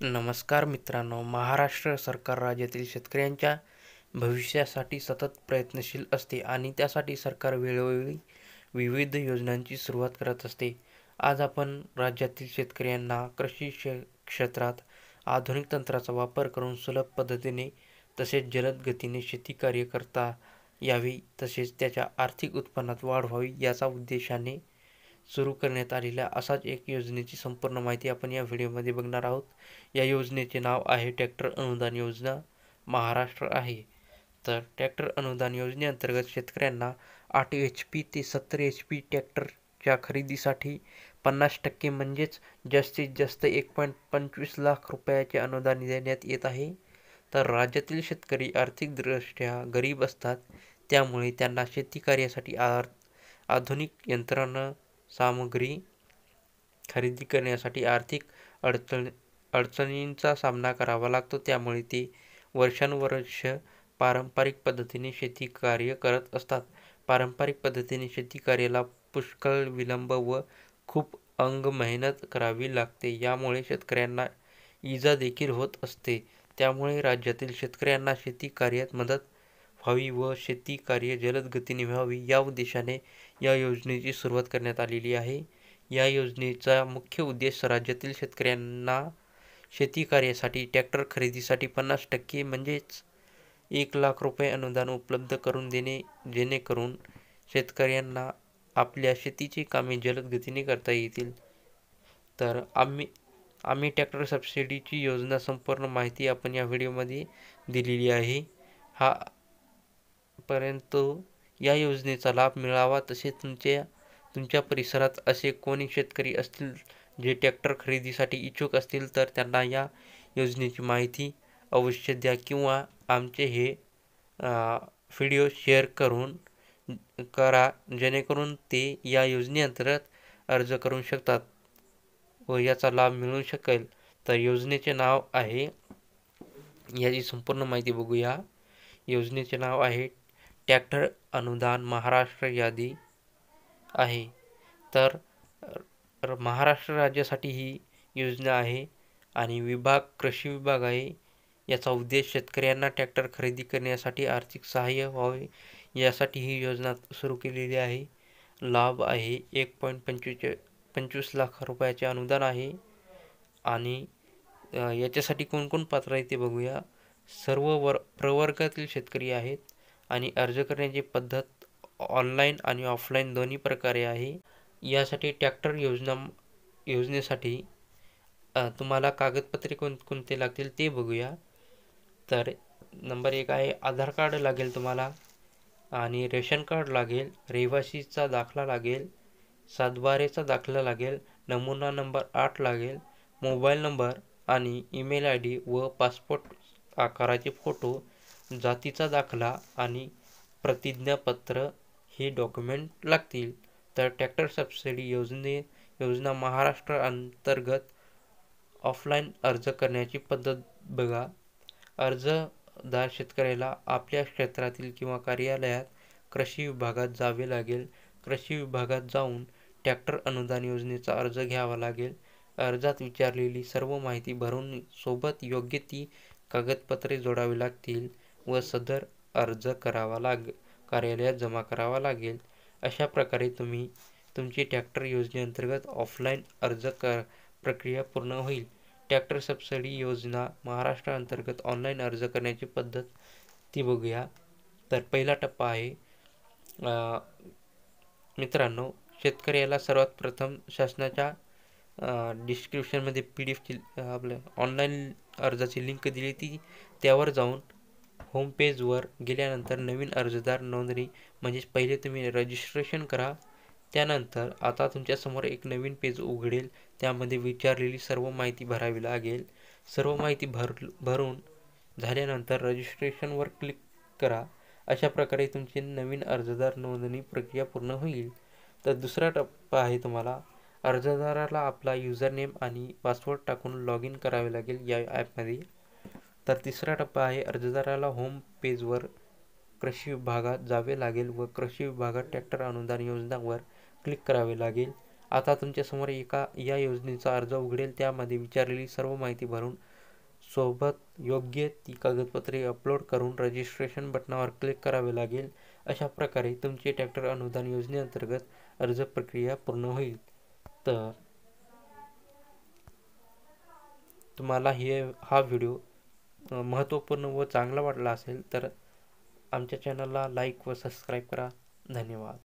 नमस्कार मित्रांनो, महाराष्ट्र सरकार राज्यातील शेतकऱ्यांच्या भविष्यासाठी सतत प्रयत्नशील असते आणि त्यासाठी सरकार वेळोवेळी विविध योजनांची सुरुवात करत असते. आज आपण राज्यातील शेतकऱ्यांना क्षेत्रात आधुनिक तंत्राचा वापर करून सुलभ पद्धतीने तसेच जलद गतीने शेती कार्य करता यावी, तसेच त्याच्या आर्थिक उत्पन्नात वाढ व्हावी याचा उद्देशाने सुरू करण्यात आलेल्या असाच एक योजनेची संपूर्ण माहिती आपण या व्हिडिओमध्ये बघणार आहोत. या योजनेचे नाव आहे ट्रॅक्टर अनुदान योजना महाराष्ट्र आहे. तर ट्रॅक्टर अनुदान योजनेअंतर्गत शेतकऱ्यांना 8 HP ते 70 HP ट्रॅक्टरच्या खरेदीसाठी 50% म्हणजेच जास्तीत जास्त 1.25 लाख रुपयाचे अनुदान देण्यात येत आहे. तर राज्यातील शेतकरी आर्थिकदृष्ट्या गरीब असतात, त्यामुळे त्यांना शेती कार्यासाठी आधुनिक सामग्री खरेदी करण्यासाठी आर्थिक अडचणींचा सामना करावा लागतो. त्यामुळे ते वर्षानुवर्ष पारंपरिक पद्धतीने शेती कार्य करत असतात. पारंपरिक पद्धतीने शेती कार्याला पुष्कळ विलंब व खूप मेहनत करावी लागते. यामुळे शेतकऱ्यांना इजा देखील होत असते. त्यामुळे राज्यातील शेतकऱ्यांना शेती कार्यात मदत व्हावी व शेती कार्य जलद गतीने व्हावी या उद्देशाने या योजनेची सुरुवात करण्यात आलेली आहे. या योजनेचा मुख्य उद्देश राज्यातील शेतकऱ्यांना शेती कार्यासाठी ट्रॅक्टर खरेदीसाठी 50% म्हणजेच 1 लाख रुपये अनुदान उपलब्ध करून देणे, जेणेकरून शेतकऱ्यांना आपल्या शेतीची कामे जलद गतीने करता येतील. तर आम्ही ट्रॅक्टर सबसिडीची योजना संपूर्ण माहिती आपण या व्हिडिओमध्ये दिलेली आहे. परंतु या योजनेचा लाभ मिळावा, तसेच तुमच्या परिसरात असे कोणी शेतकरी असतील जे ट्रॅक्टर खरेदीसाठी इच्छुक असतील तर त्यांना या योजनेची माहिती अवश्य द्या किंवा आमचे हे व्हिडिओ शेअर करा, जेणेकरून ते या योजनेअंतर्गत अर्ज करू शकतात व याचा लाभ मिळू शकेल. तर योजनेचे नाव आहे, याची संपूर्ण माहिती बघूया. योजनेचे नाव आहे ट्रॅक्टर अनुदान महाराष्ट्र यादी आहे. तर महाराष्ट्र राज्यासाठी ही योजना आहे आणि कृषी विभाग आहे. याचा उद्देश शेतकऱ्यांना ट्रॅक्टर खरेदी करण्यासाठी आर्थिक सहाय्य व्हावे यासाठी ही योजना सुरू केलेली आहे. लाभ आहे 1.25 लाख रुपयाचे अनुदान आहे आणि याच्यासाठी कोण कोण पात्र आहे ते बघूया. सर्व प्रवर्गातील शेतकरी आहेत आणि अर्ज करण्याची पद्धत ऑनलाईन आणि ऑफलाईन दोन्ही प्रकारे आहे. यासाठी ट्रॅक्टर योजनेसाठी तुम्हाला कागदपत्रे कोणते लागतील ते बघूया. तर नंबर 1 आहे आधार कार्ड लागेल तुम्हाला आणि रेशन कार्ड लागेल, रहिवासीचा दाखला लागेल, सातबारेचा दाखला लागेल, नमुना नंबर 8 लागेल, मोबाईल नंबर आणि ईमेल ID व पासपोर्ट आकाराचे फोटो, जातीचा दाखला आणि प्रतिज्ञापत्र हे डॉक्युमेंट लागतील. तर ट्रॅक्टर सबसिडी योजना महाराष्ट्र अंतर्गत ऑफलाईन अर्ज करण्याची पद्धत बघा. अर्जदार शेतकऱ्याला आपल्या क्षेत्रातील किंवा कार्यालयात कृषी विभागात जावे लागेल. कृषी विभागात जाऊन ट्रॅक्टर अनुदान योजनेचा अर्ज घ्यावा लागेल. अर्जात विचारलेली सर्व माहिती भरून सोबत योग्य ती कागदपत्रे जोडावी लागतील व सदर अर्ज कार्यालयात जमा करावा लागेल. अशा प्रकारे तुमची ट्रॅक्टर योजनेअंतर्गत ऑफलाईन अर्ज प्रक्रिया पूर्ण होईल. ट्रॅक्टर सबसिडी योजना महाराष्ट्र अंतर्गत ऑनलाईन अर्ज करण्याची पद्धत ती बघूया. तर पहिला टप्पा आहे, मित्रांनो, शेतकऱ्याला सर्वात प्रथम शासनाच्या डिस्क्रिप्शनमध्ये PDF आपल्या ऑनलाईन अर्जाची लिंक दिली, त्यावर जाऊन होम पेजवर गेल्यानंतर नवीन अर्जदार नोंदणी म्हणजेच पहिले तुम्ही रजिस्ट्रेशन करा. त्यानंतर आता तुमच्यासमोर एक नवीन पेज उघडेल. त्यामध्ये विचारलेली सर्व माहिती भरावी लागेल. सर्व माहिती भरून झाल्यानंतर रजिस्ट्रेशनवर क्लिक करा. अशा प्रकारे तुमची नवीन अर्जदार नोंदणी प्रक्रिया पूर्ण होईल. तर दुसरा टप्पा आहे, तुम्हाला अर्जदाराला आपला युजरनेम आणि पासवर्ड टाकून लॉग इन करावे लागेल या ॲपमध्ये. तर तिसरा टप्पा आहे, अर्जदाराला होम पेजवर कृषी विभागात जावे लागेल व कृषी विभागात ट्रॅक्टर अनुदान योजनावर क्लिक करावे लागेल आता तुमच्यासमोर या योजनेचा अर्ज उघडेल. त्यामध्ये विचारलेली सर्व माहिती भरून सोबत योग्य ती कागदपत्रे अपलोड करून रजिस्ट्रेशन बटनावर क्लिक करावे लागेल. अशा प्रकारे तुमचे ट्रॅक्टर अनुदान योजनेअंतर्गत अर्ज प्रक्रिया पूर्ण होईल. तर तुम्हाला हा व्हिडिओ महत्त्वपूर्ण व चांगला वाटला असेल तर आमच्या चॅनलला लाईक व सबस्क्राईब करा. धन्यवाद.